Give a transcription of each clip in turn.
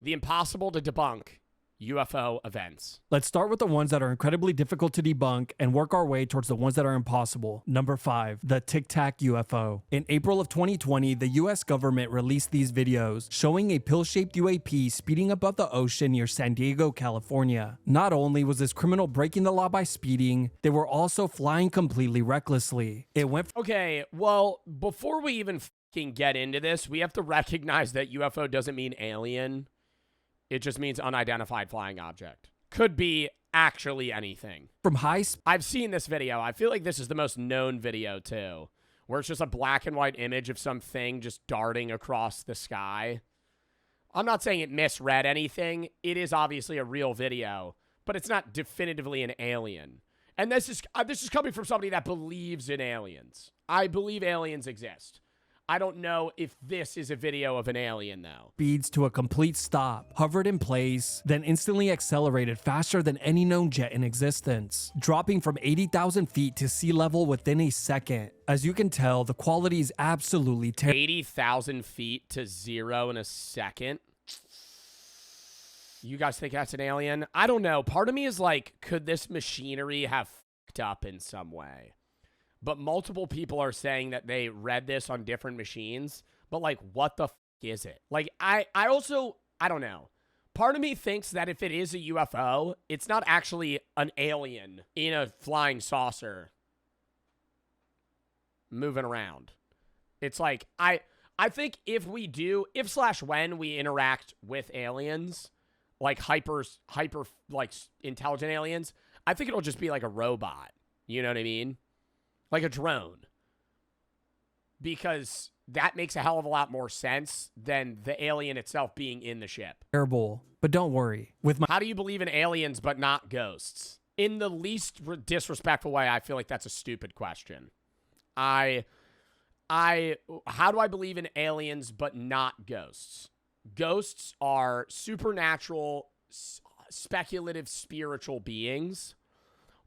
The impossible to debunk UFO events. Let's start with the ones that are incredibly difficult to debunk and work our way towards the ones that are impossible. Number 5, the Tic Tac UFO. In April of 2020, the US government released these videos showing a pill-shaped UAP speeding above the ocean near San Diego, California. Not only was this criminal breaking the law by speeding, they were also flying completely recklessly. It went Okay, well, before we even fucking get into this, we have to recognize that UFO doesn't mean alien. It just means unidentified flying object. Could be actually anything. from high I've seen this video. I feel like this is the most known video, too, where it's just a black and white image of something just darting across the sky. I'm not saying it misread anything. It is obviously a real video, but it's not definitively an alien. And this is coming from somebody that believes in aliens. I believe aliens exist. I don't know if this is a video of an alien, though. speeds to a complete stop, hovered in place, then instantly accelerated faster than any known jet in existence, dropping from 80,000 feet to sea level within a second. As you can tell, the quality is absolutely terrible. 80,000 feet to zero in a second. You guys think that's an alien? I don't know. Part of me is like, could this machinery have fucked up in some way? But multiple people are saying that they read this on different machines. But, like, what the fuck is it? Like, I don't know. Part of me thinks that if it is a UFO, it's not actually an alien in a flying saucer moving around. It's like, I think if when we interact with aliens, like hyper, like, intelligent aliens, I think it'll just be like a robot. You know what I mean? Like a drone. Because that makes a hell of a lot more sense than the alien itself being in the ship. Terrible. But don't worry. With my How do you believe in aliens but not ghosts? In the least disrespectful way, I feel like that's a stupid question. How do I believe in aliens but not ghosts? Ghosts are supernatural, speculative, spiritual beings.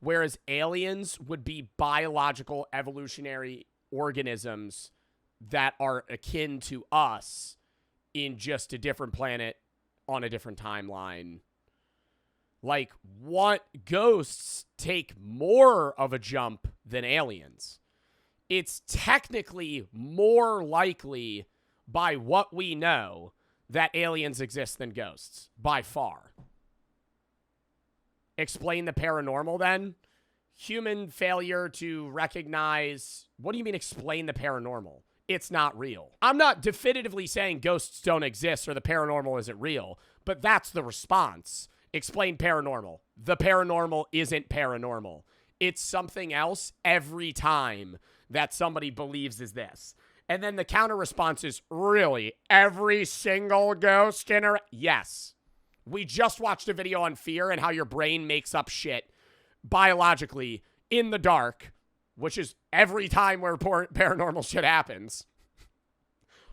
Whereas aliens would be biological evolutionary organisms that are akin to us in just a different planet on a different timeline. Like, what ghosts take more of a jump than aliens? It's technically more likely by what we know that aliens exist than ghosts, by far. Explain the paranormal, then? Human failure to recognize... What do you mean explain the paranormal? It's not real. I'm not definitively saying ghosts don't exist or the paranormal isn't real, but that's the response. Explain paranormal. The paranormal isn't paranormal. It's something else every time that somebody believes is this. And then the counter response is, really, every single ghost Yes. We just watched a video on fear and how your brain makes up shit biologically in the dark, which is every time where paranormal shit happens.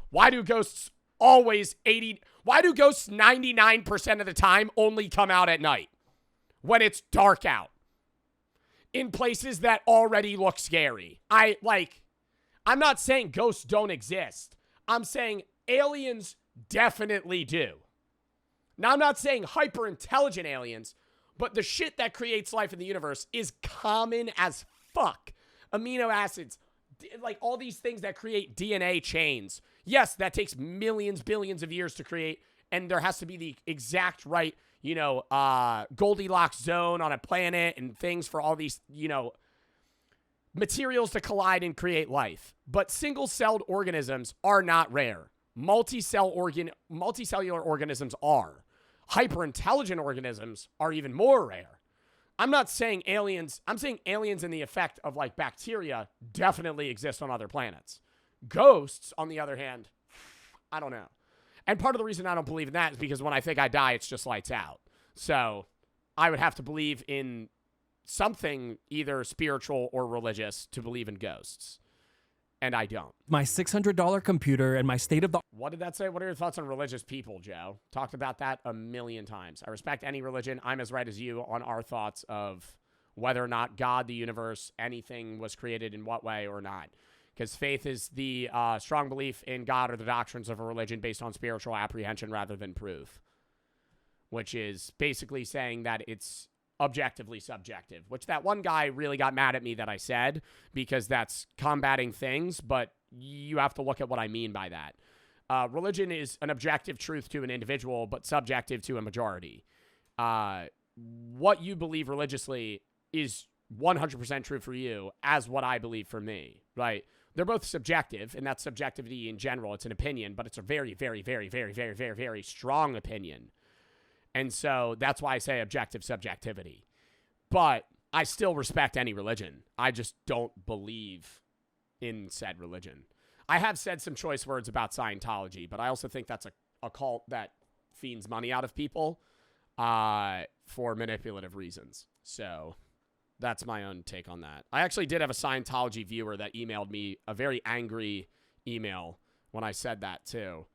Why do ghosts why do ghosts 99% of the time only come out at night when it's dark out in places that already look scary? I'm not saying ghosts don't exist. I'm saying aliens definitely do. Now, I'm not saying hyper-intelligent aliens, but the shit that creates life in the universe is common as fuck. Amino acids, like all these things that create DNA chains. Yes, that takes millions, billions of years to create, and there has to be the exact right, Goldilocks zone on a planet and things for all these, materials to collide and create life. But single-celled organisms are not rare. Multicellular organisms are. Hyper-intelligent organisms are even more rare. I'm not saying aliens. I'm saying aliens in the effect of, like, bacteria definitely exist on other planets. Ghosts, on the other hand, I don't know. And part of the reason I don't believe in that is because when I think I die, it's just lights out. So I would have to believe in something either spiritual or religious to believe in ghosts. And I don't. my $600 computer and my state-of-the-art What did that say? What are your thoughts on religious people, Joe? Talked about that a million times. I respect any religion. I'm as right as you on our thoughts of whether or not God, the universe, anything was created in what way or not. Because faith is the strong belief in God or the doctrines of a religion based on spiritual apprehension rather than proof. which is basically saying that it's objectively subjective, which that one guy really got mad at me that I said, because that's combating things, but you have to look at what I mean by that. Religion is an objective truth to an individual, but subjective to a majority. What you believe religiously is 100% true for you as what I believe for me, right? They're both subjective, and that's subjectivity in general. It's an opinion, but it's a very, very, very, very, very, very, very strong opinion. And so that's why I say objective subjectivity. But I still respect any religion. I just don't believe in said religion. I have said some choice words about Scientology, but I also think that's a cult that fiends money out of people for manipulative reasons. So that's my own take on that. I actually did have a Scientology viewer that emailed me a very angry email when I said that too.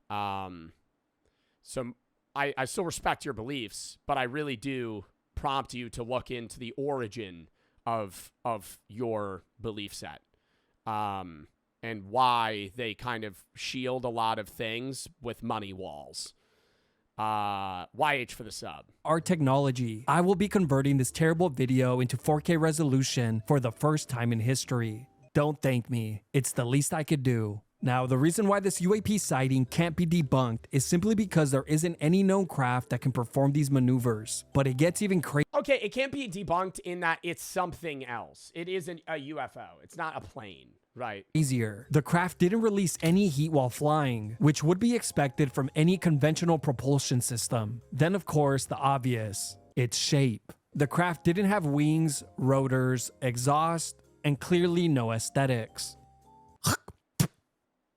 So I still respect your beliefs, but I really do prompt you to look into the origin of your belief set, and why they kind of shield a lot of things with money walls. YH for the sub. Our technology. I will be converting this terrible video into 4K resolution for the first time in history. Don't thank me. It's the least I could do. Now, the reason why this UAP sighting can't be debunked is simply because there isn't any known craft that can perform these maneuvers. But it gets even crazier. Okay, it can't be debunked in that it's something else. It isn't a UFO. It's not a plane, right? The craft didn't release any heat while flying, which would be expected from any conventional propulsion system. Then, of course, the obvious, its shape. The craft didn't have wings, rotors, exhaust, and clearly no aesthetics.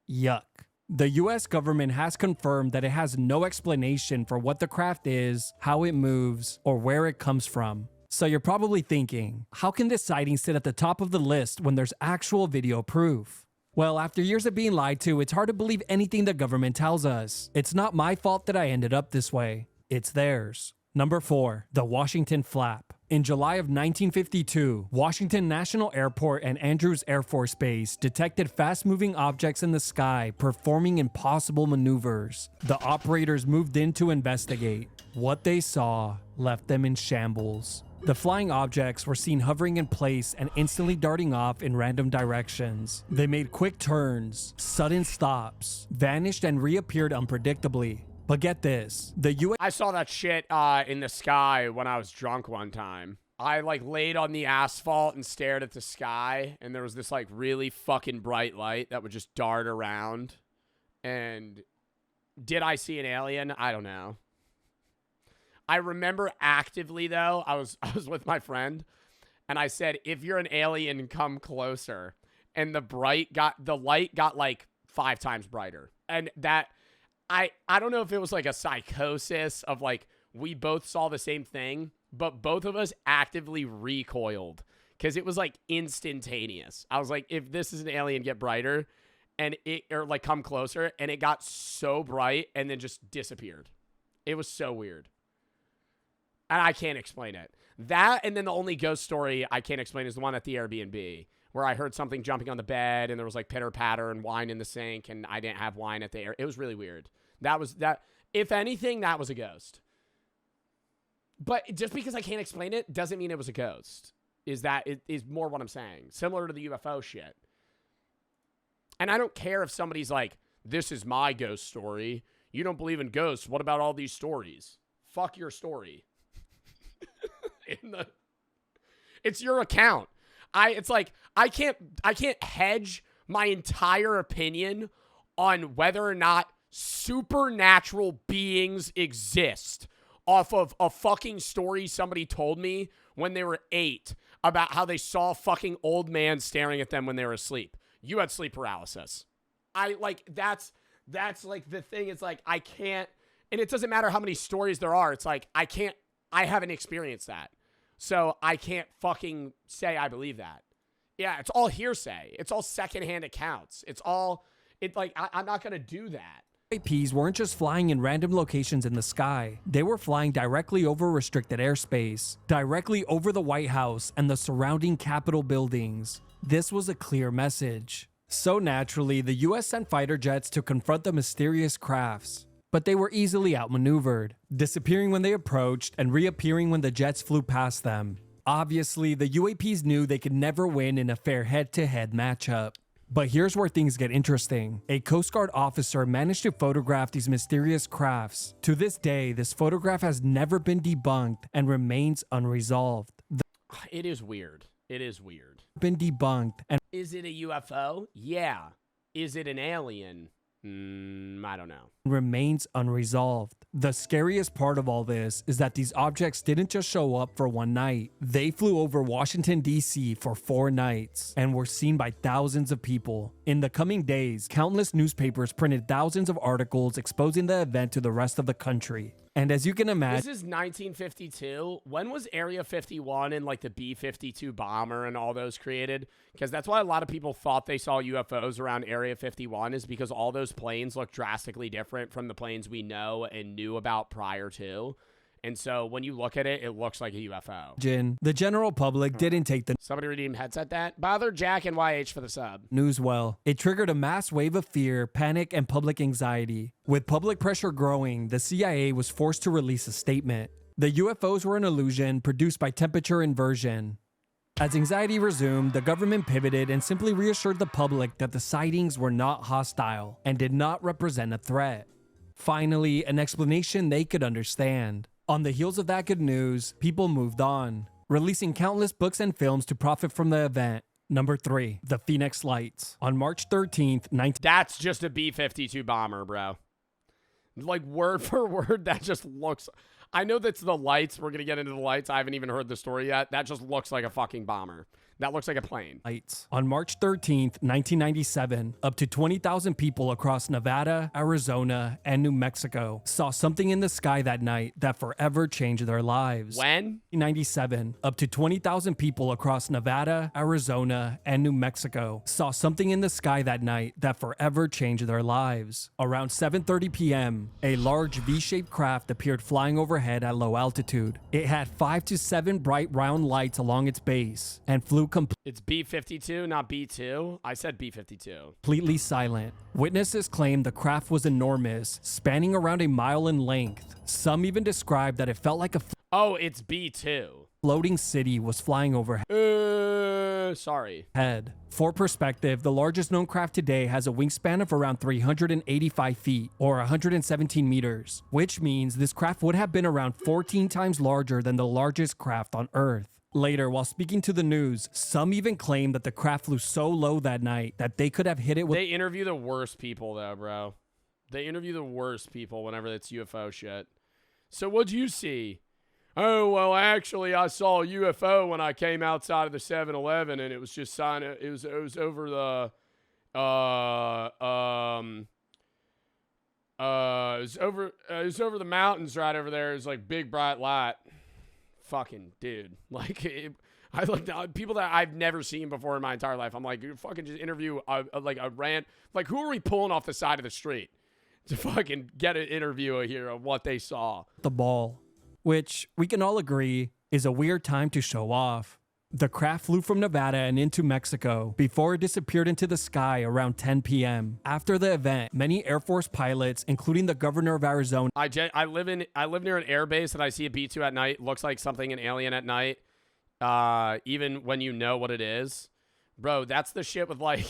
Yuck. The US government has confirmed that it has no explanation for what the craft is, how it moves, or where it comes from. So you're probably thinking, how can this sighting sit at the top of the list when there's actual video proof? Well, after years of being lied to, it's hard to believe anything the government tells us. It's not my fault that I ended up this way. It's theirs. Number 4, the Washington Flap. In July of 1952, Washington National Airport and Andrews Air Force Base detected fast-moving objects in the sky performing impossible maneuvers. The operators moved in to investigate. What they saw left them in shambles. The flying objects were seen hovering in place and instantly darting off in random directions. They made quick turns, sudden stops, vanished and reappeared unpredictably. But get this, I saw that shit in the sky when I was drunk one time. I like laid on the asphalt and stared at the sky, and there was this like really fucking bright light that would just dart around. And did I see an alien? I don't know. I remember actively though, I was with my friend, and I said, if you're an alien, come closer. And the light got like 5 times brighter. And that I don't know if it was like a psychosis of like we both saw the same thing, but both of us actively recoiled because it was like instantaneous. I was like, if this is an alien, get brighter, or like come closer, and it got so bright and then just disappeared. It was so weird. And I can't explain it. That, and then the only ghost story I can't explain is the one at the Airbnb, where I heard something jumping on the bed and there was like pitter patter and wine in the sink, and I didn't have wine at the air. It was really weird. That. If anything, that was a ghost. But just because I can't explain it doesn't mean it was a ghost. Is more what I'm saying. Similar to the UFO shit. And I don't care if somebody's like, this is my ghost story. You don't believe in ghosts. What about all these stories? Fuck your story. It's your account. It's like I can't hedge my entire opinion on whether or not supernatural beings exist off of a fucking story somebody told me when they were 8 about how they saw a fucking old man staring at them when they were asleep. You had sleep paralysis. That's like the thing. It's like I can't, and it doesn't matter how many stories there are. It's like I haven't experienced that. So I can't fucking say I believe that. Yeah, it's all hearsay. It's all secondhand accounts. I'm not going to do that. UAPs weren't just flying in random locations in the sky. They were flying directly over restricted airspace, directly over the White House and the surrounding Capitol buildings. This was a clear message. So naturally, the US sent fighter jets to confront the mysterious crafts. but they were easily outmaneuvered, disappearing when they approached and reappearing when the jets flew past them. Obviously, the UAPs knew they could never win in a fair head-to-head matchup. But here's where things get interesting. A Coast Guard officer managed to photograph these mysterious crafts. To this day, this photograph has never been debunked and remains unresolved. It is weird. It is weird. Been debunked. And is it a UFO? Yeah. Is it an alien? I don't know. Remains unresolved. The scariest part of all this is that these objects didn't just show up for one night. They flew over Washington, D.C. for 4 nights and were seen by thousands of people. In the coming days, countless newspapers printed thousands of articles exposing the event to the rest of the country. And as you can imagine, this is 1952. When was Area 51 and like the B-52 bomber and all those created? Because that's why a lot of people thought they saw UFOs around Area 51, is because all those planes look drastically different from the planes we know and knew about prior to. And so when you look at it, it looks like a UFO. The general public didn't take the Somebody redeemed headset that. Bother Jack and YH for the sub. news well. It triggered a mass wave of fear, panic, and public anxiety. With public pressure growing, the CIA was forced to release a statement. The UFOs were an illusion produced by temperature inversion. As anxiety resumed, the government pivoted and simply reassured the public that the sightings were not hostile and did not represent a threat. Finally, an explanation they could understand. On the heels of that good news, people moved on, releasing countless books and films to profit from the event. Number 3, the Phoenix Lights. On March 13th, That's just a B-52 bomber, bro. Like, word for word, that just looks... I know that's the lights. We're going to get into the lights. I haven't even heard the story yet. That just looks like a fucking bomber. That looks like a plane. Lights. On March 13th, 1997, up to 20,000 people across Nevada, Arizona, and New Mexico saw something in the sky that night that forever changed their lives. When? 1997, up to 20,000 people across Nevada, Arizona, and New Mexico saw something in the sky that night that forever changed their lives. Around 7:30 p.m., a large V-shaped craft appeared flying overhead at low altitude. It had 5 to 7 bright round lights along its base and flew It's B-52, not B-2. I said B-52. completely silent. Witnesses claimed the craft was enormous, spanning around a mile in length. Some even described that it felt like a Oh, it's B-2. floating city was flying overhead. Sorry. For perspective, the largest known craft today has a wingspan of around 385 feet, or 117 meters, which means this craft would have been around 14 times larger than the largest craft on Earth. Later, while speaking to the news, some even claimed that the craft flew so low that night that they could have hit it with... They interview the worst people, though, bro. They interview the worst people whenever it's UFO shit. So what'd you see? Oh, well, actually, I saw a UFO when I came outside of the 7-Eleven, and it was just signing. It was over the it was over the mountains right over there. It was like big bright light. Fucking dude. Like, I looked at people that I've never seen before in my entire life. I'm like, you fucking just interview a rant. Like, who are we pulling off the side of the street to fucking get an interview here of what they saw? The ball, which we can all agree is a weird time to show off. The craft flew from Nevada and into Mexico before it disappeared into the sky around 10 p.m. After the event, many Air Force pilots, including the governor of Arizona, I live near an air base and I see a B-2 at night. Looks like something an alien at night. Even when you know what it is. Bro, that's the shit with like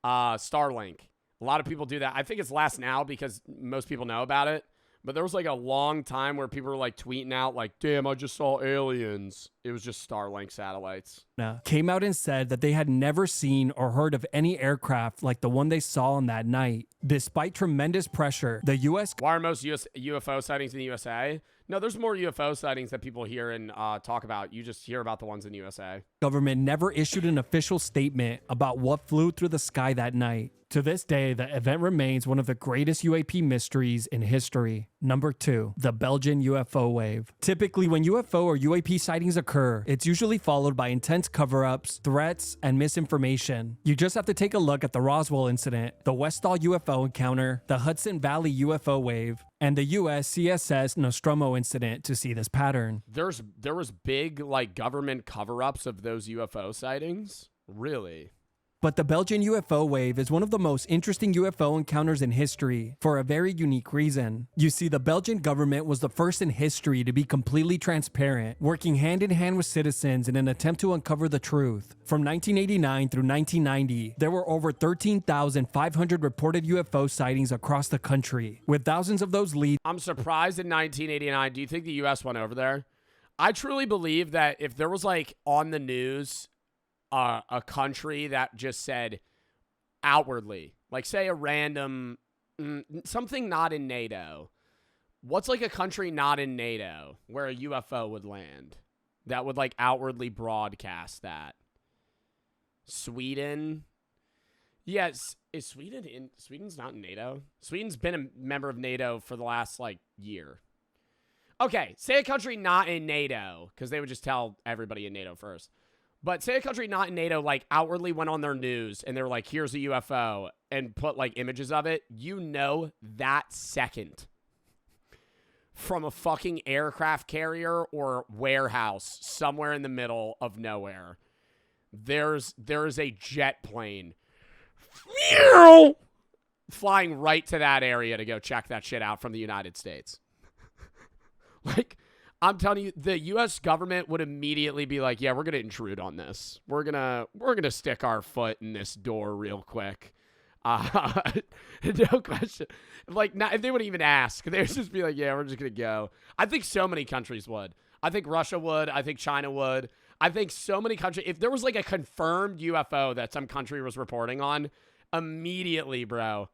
Starlink. A lot of people do that. I think it's less now because most people know about it. But there was like a long time where people were like tweeting out like, damn, I just saw aliens. It was just Starlink satellites. came out and said that they had never seen or heard of any aircraft like the one they saw on that night. Despite tremendous pressure, the U.S. Why are most UFO sightings in the USA? No, there's more UFO sightings that people hear and talk about. You just hear about the ones in the USA. government never issued an official statement about what flew through the sky that night. To this day, the event remains one of the greatest UAP mysteries in history. Number 2, the Belgian UFO wave. Typically, when UFO or UAP sightings occur, it's usually followed by intense cover-ups, threats, and misinformation. You just have to take a look at the Roswell incident, the Westall UFO encounter, the Hudson Valley UFO wave, and the US CSS Nostromo incident to see this pattern. There was big like government cover-ups of those UFO sightings? Really? But the Belgian UFO wave is one of the most interesting UFO encounters in history for a very unique reason. You see, the Belgian government was the first in history to be completely transparent, working hand in hand with citizens in an attempt to uncover the truth. From 1989 through 1990, there were over 13,500 reported UFO sightings across the country, with thousands of those leads. I'm surprised in 1989. Do you think the U.S. went over there? I truly believe that if there was like on the news a country that just said outwardly, like say a random, something not in NATO. What's like a country not in NATO where a UFO would land that would like outwardly broadcast that? Sweden? Yes. Is Sweden in? Sweden's not in NATO. Sweden's been a member of NATO for the last like year. Okay, say a country not in NATO, because they would just tell everybody in NATO first. But say a country not in NATO, like, outwardly went on their news, and they were like, here's a UFO, and put, like, images of it. You know that second from a fucking aircraft carrier or warehouse somewhere in the middle of nowhere, there is a jet plane flying right to that area to go check that shit out from the United States. Like, I'm telling you, the U.S. government would immediately be like, yeah, we're going to intrude on this. We're gonna stick our foot in this door real quick. No question. Like, not, if they wouldn't even ask, they would just be like, yeah, we're just going to go. I think so many countries would. I think Russia would. I think China would. I think so many countries. If there was like a confirmed UFO that some country was reporting on, immediately, bro,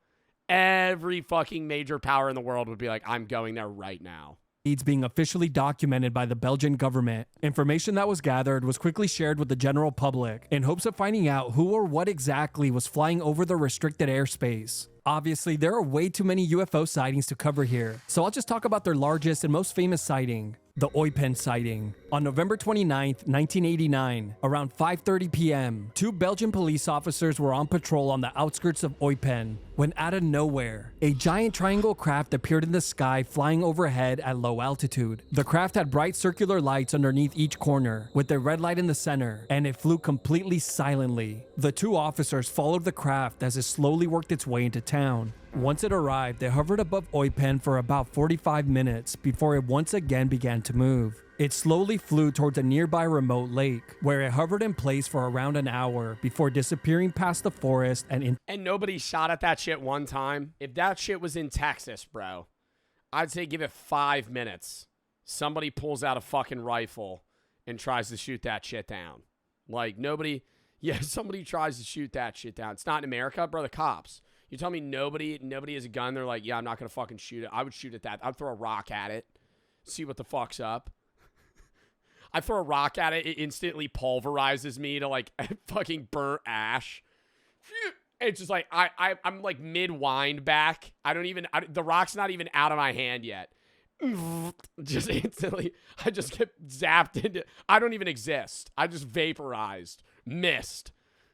every fucking major power in the world would be like, I'm going there right now. Being officially documented by the Belgian government. Information that was gathered was quickly shared with the general public in hopes of finding out who or what exactly was flying over the restricted airspace. Obviously, there are way too many UFO sightings to cover here, so I'll just talk about their largest and most famous sighting, the Eupen sighting. On November 29th, 1989, around 5:30 p.m., two Belgian police officers were on patrol on the outskirts of Eupen when out of nowhere, a giant triangle craft appeared in the sky flying overhead at low altitude. The craft had bright circular lights underneath each corner, with a red light in the center, and it flew completely silently. The two officers followed the craft as it slowly worked its way into town. Once it arrived, it hovered above Eupen for about 45 minutes before it once again began to move. It slowly flew towards a nearby remote lake, where it hovered in place for around an hour before disappearing past the forest and nobody shot at that shit one time. If that shit was in Texas, bro, I'd say give it 5 minutes. Somebody pulls out a fucking rifle and tries to shoot that shit down. Like, somebody tries to shoot that shit down. It's not in America, bro, the cops. You tell me nobody has a gun, they're like, yeah, I'm not going to fucking shoot it. I would shoot at that. I'd throw a rock at it, see what the fuck's up. I throw a rock at it, it instantly pulverizes me to like fucking burnt ash. It's just like, I'm like mid-wind back. The rock's not even out of my hand yet. Just instantly, I just get zapped into, I don't even exist. I just vaporized, missed.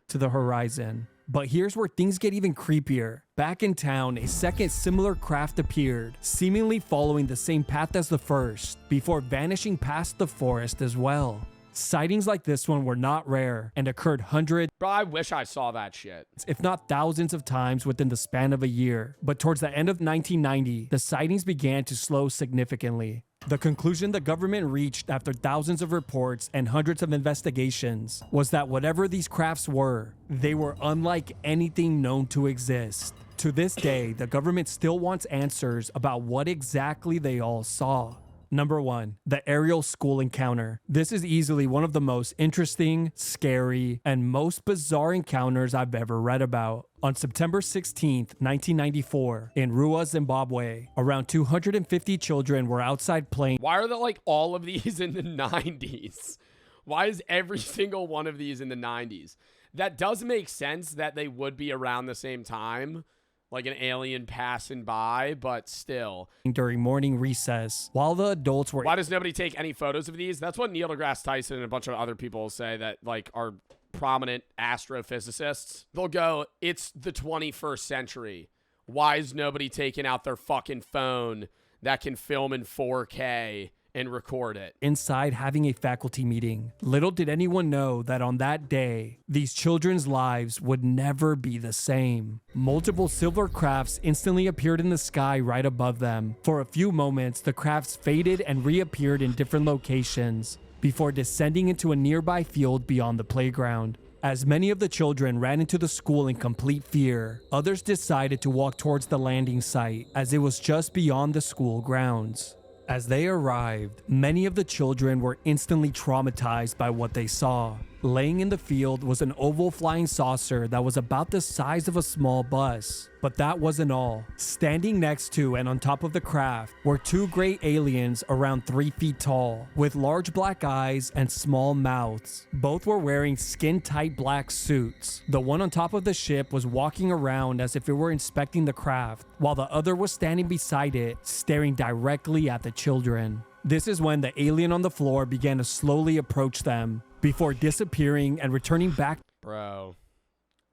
To the horizon. But here's where things get even creepier. Back in town, a second similar craft appeared, seemingly following the same path as the first, before vanishing past the forest as well. Sightings like this one were not rare and occurred hundreds, bro, I wish I saw that shit, if not thousands of times within the span of a year. But towards the end of 1990, the sightings began to slow significantly. The conclusion the government reached after thousands of reports and hundreds of investigations was that whatever these crafts were, they were unlike anything known to exist. To this day, the government still wants answers about what exactly they all saw. Number 1, the aerial school encounter. This is easily one of the most interesting, scary, and most bizarre encounters I've ever read about. On September 16th, 1994, in Rua, Zimbabwe, around 250 children were outside playing. Why are there like all of these in the 90s? Why is every single one of these in the 90s? That does make sense that they would be around the same time, like an alien passing by, but still. During morning recess, while the adults were... Why does nobody take any photos of these? That's what Neil deGrasse Tyson and a bunch of other people say that like are prominent astrophysicists. They'll go, it's the 21st century. Why is nobody taking out their fucking phone that can film in 4K and record it. Inside having a faculty meeting. Little did anyone know that on that day, these children's lives would never be the same. Multiple silver crafts instantly appeared in the sky right above them. For a few moments, the crafts faded and reappeared in different locations before descending into a nearby field beyond the playground. As many of the children ran into the school in complete fear, others decided to walk towards the landing site as it was just beyond the school grounds. As they arrived, many of the children were instantly traumatized by what they saw. Laying in the field was an oval flying saucer that was about the size of a small bus. But that wasn't all. Standing next to and on top of the craft were two gray aliens around 3 feet tall, with large black eyes and small mouths. Both were wearing skin-tight black suits. The one on top of the ship was walking around as if it were inspecting the craft, while the other was standing beside it, staring directly at the children. This is when the alien on the floor began to slowly approach them, before disappearing and returning back. Bro,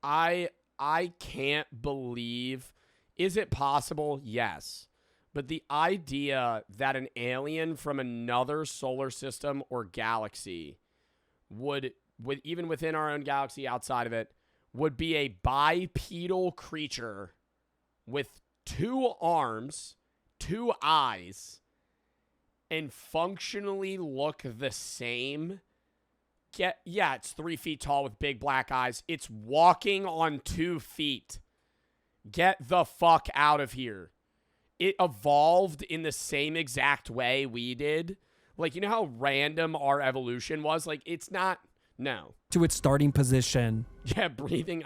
I can't believe. Is it possible? Yes. But the idea that an alien from another solar system or galaxy would even within our own galaxy, outside of it, would be a bipedal creature with 2 arms, 2 eyes, and functionally look the same. Yeah, it's 3 feet tall with big black eyes. It's walking on 2 feet. Get the fuck out of here. It evolved in the same exact way we did. Like, you know how random our evolution was? Like, it's not, no. To its starting position. Yeah, breathing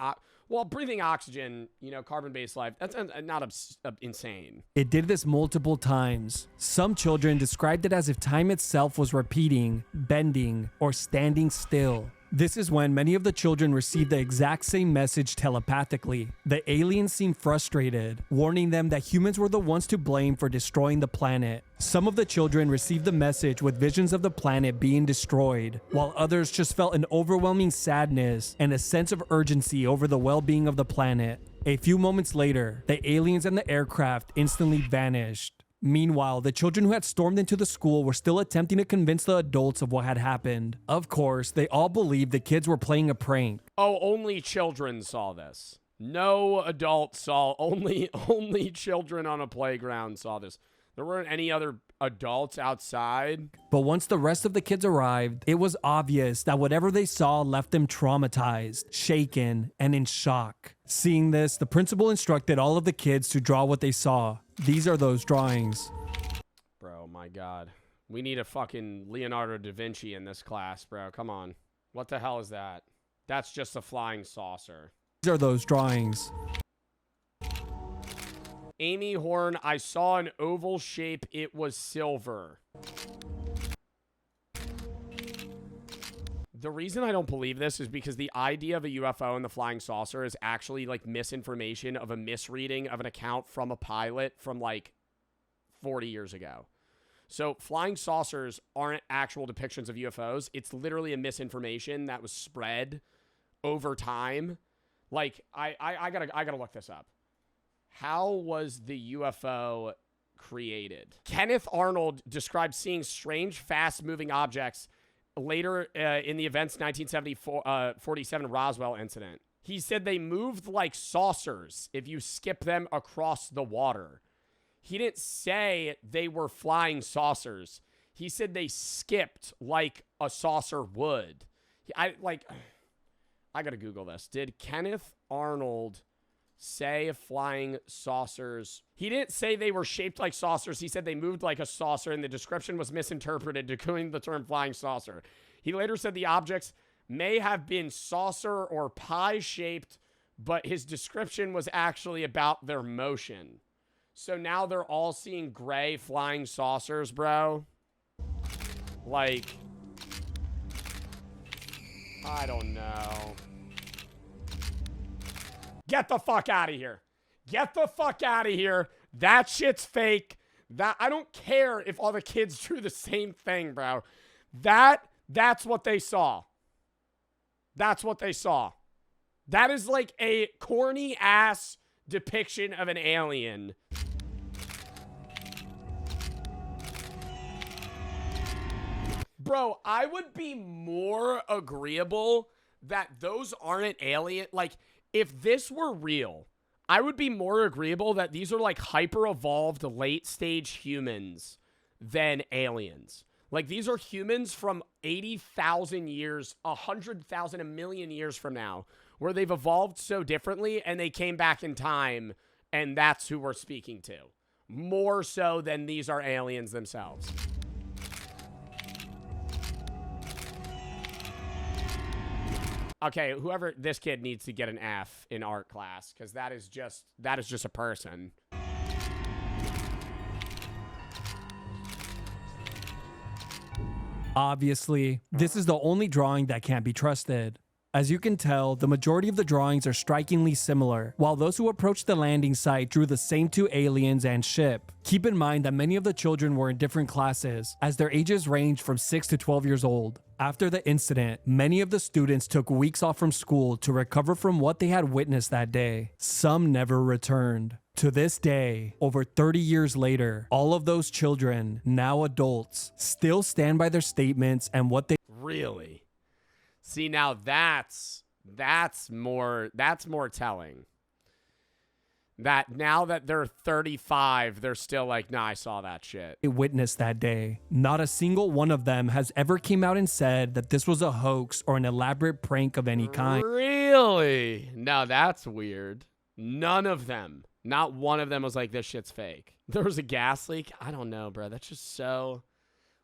oxygen, carbon-based life, that's not insane. It did this multiple times. Some children described it as if time itself was repeating, bending, or standing still. This is when many of the children received the exact same message telepathically. The aliens seemed frustrated, warning them that humans were the ones to blame for destroying the planet. Some of the children received the message with visions of the planet being destroyed, while others just felt an overwhelming sadness and a sense of urgency over the well-being of the planet. A few moments later, the aliens and the aircraft instantly vanished. Meanwhile, the children who had stormed into the school were still attempting to convince the adults of what had happened. Of course, they all believed the kids were playing a prank. Oh, only children saw this. No adults saw, only children on a playground saw this. There weren't any other adults outside. But once the rest of the kids arrived, it was obvious that whatever they saw left them traumatized, shaken, and in shock. Seeing this, the principal instructed all of the kids to draw what they saw. These are those drawings. Bro, my God. We need a fucking Leonardo da Vinci in this class, bro. Come on. What the hell is that? That's just a flying saucer. These are those drawings. Amy Horn, I saw an oval shape. It was silver. The reason I don't believe this is because the idea of a UFO and the flying saucer is actually like misinformation of a misreading of an account from a pilot from like 40 years ago. So flying saucers aren't actual depictions of UFOs. It's literally a misinformation that was spread over time. Like, I gotta look this up. How was the UFO created? Kenneth Arnold described seeing strange, fast-moving objects later in the event's 1947 Roswell incident. He said they moved like saucers if you skip them across the water. He didn't say they were flying saucers. He said they skipped like a saucer would. I gotta Google this. Did Kenneth Arnold say flying saucers? He didn't say they were shaped like saucers. He said they moved like a saucer, and the description was misinterpreted to coin the term flying saucer. He later said the objects may have been saucer or pie-shaped, but his description was actually about their motion. So now they're all seeing gray flying saucers, bro. Like, I don't know. Get the fuck out of here. Get the fuck out of here. That shit's fake. I don't care if all the kids drew the same thing, bro. That's what they saw. That's what they saw. That is like a corny ass depiction of an alien. Bro, I would be more agreeable that those aren't alien. Like, if this were real, I would be more agreeable that these are like hyper-evolved late-stage humans than aliens. Like, these are humans from 80,000 years, 100,000, a million years from now, where they've evolved so differently and they came back in time, and that's who we're speaking to. More so than these are aliens themselves. Okay, whoever, this kid needs to get an F in art class, because that is just a person. Obviously, this is the only drawing that can't be trusted. As you can tell, the majority of the drawings are strikingly similar, while those who approached the landing site drew the same two aliens and ship. Keep in mind that many of the children were in different classes, as their ages ranged from 6 to 12 years old. After the incident, many of the students took weeks off from school to recover from what they had witnessed that day. Some never returned. To this day, over 30 years later, all of those children, now adults, still stand by their statements and what they— Really? See, now that's more telling. That now that they're 35, they're still like, nah, I saw that shit. witnessed that day. Not a single one of them has ever came out and said that this was a hoax or an elaborate prank of any kind. Really? No, that's weird. None of them. Not one of them was like, this shit's fake. There was a gas leak? I don't know, bro. That's just so...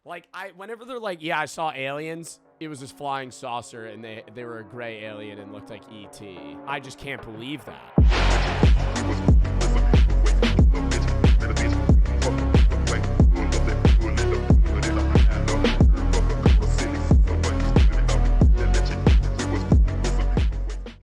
Like, whenever they're like, yeah, I saw aliens, it was this flying saucer, and they were a gray alien and looked like E.T. I just can't believe that.